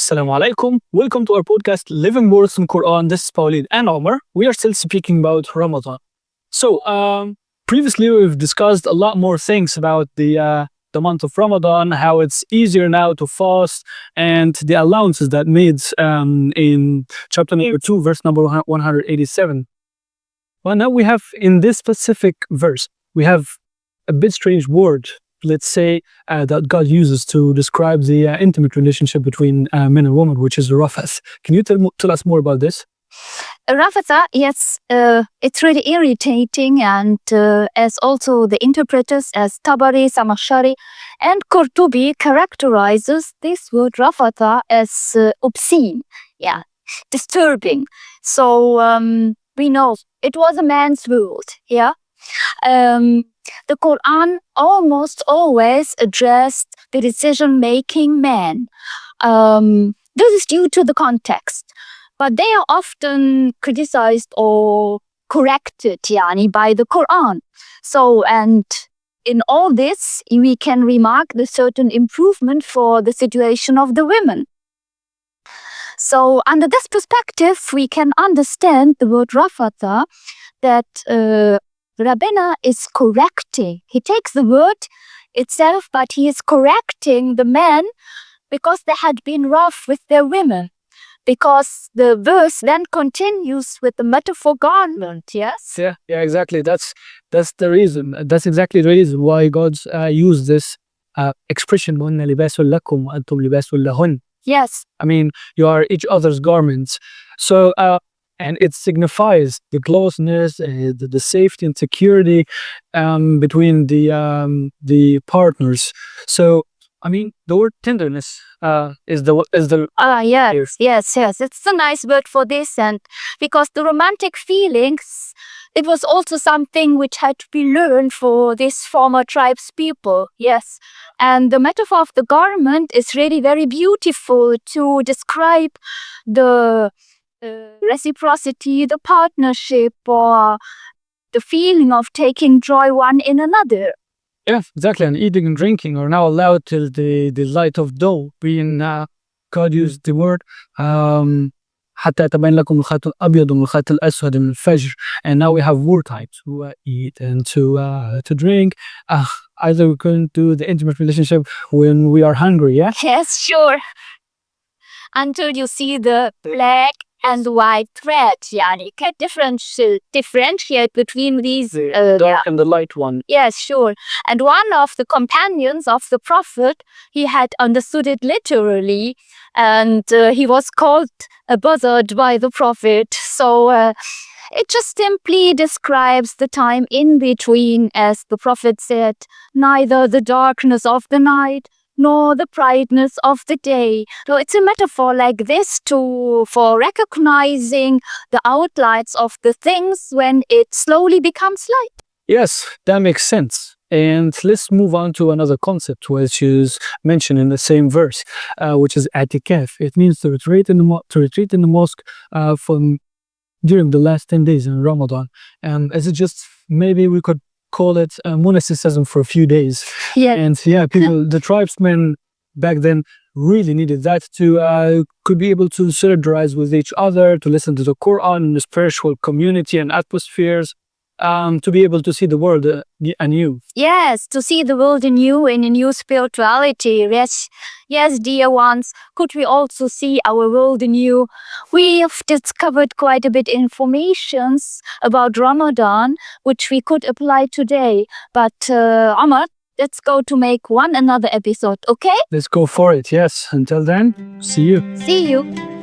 Assalamu alaikum. Welcome to our podcast, Living Words in Quran. This is Pauline and Omar. We are still speaking about Ramadan. Previously we've discussed a lot more things about the month of Ramadan, how it's easier now to fast, and the allowances that made in chapter number 2, verse number 187. Well, now we have in this specific verse, we have a bit strange word, let's say, that God uses to describe the intimate relationship between men and women, which is rafath. Can you tell us more about this? Rafatha, yes, it's really irritating, and as also the interpreters as Tabari, Samakhshari, and Qurtubi characterizes this word Rafatha as obscene, disturbing. So we know it was a man's world, the Quran almost always addressed the decision-making man. This is due to the context, but they are often criticized or corrected by the Quran. So, and in all this, we can remark the certain improvement for the situation of the women. So, under this perspective, we can understand the word Rafatha, that Rabbina is correcting. He takes the word itself, but he is correcting the men because they had been rough with their women. Because the verse then continues with the metaphor garment, yes? Yeah, exactly. That's the reason. That's exactly the reason why God used this expression, وَإِنَّ لِبَاسٌ لَكُمْ وَأَنْتُمْ لِبَاسٌ لَهُنَّ. Yes. I mean, you are each other's garments. So, and it signifies the closeness, the safety and security between the partners. So, I mean, the word tenderness is the yes. It's a nice word for this, and because the romantic feelings, it was also something which had to be learned for these former tribes people. Yes, and the metaphor of the garment is really very beautiful to describe the reciprocity, the partnership, or the feeling of taking joy one in another. Yeah, exactly. And eating and drinking are now allowed till the light of dawn. Being God used the word حتى يتبين لكم الخيط الأبيض من الخيط الأسود من الفجر. And now we have war times to eat and to drink. Either we couldn't do the intimate relationship when we are hungry. Yeah. Yes, sure. Until you see the black and white thread, you can differentiate between these dark and the light one. Yes, sure. And one of the companions of the Prophet, he had understood it literally, and he was called a buzzard by the Prophet. So it just simply describes the time in between, as the Prophet said, neither the darkness of the night nor the brightness of the day. So it's a metaphor like this for recognizing the outlines of the things when it slowly becomes light. Yes, that makes sense. And let's move on to another concept which is mentioned in the same verse, which is atikaf. It means to retreat in the mosque during the last 10 days in Ramadan. And as it just, maybe we could call it monasticism for a few days. Yeah. And people, the tribesmen back then really needed that to could be able to solidarize with each other, to listen to the Quran, the spiritual community and atmospheres, to be able to see the world anew. Yes, to see the world anew in a new spirituality. Yes, dear ones, could we also see our world anew? We have discovered quite a bit informations about Ramadan, which we could apply today. But Omar, let's go to make another episode, okay? Let's go for it, yes. Until then, see you. See you.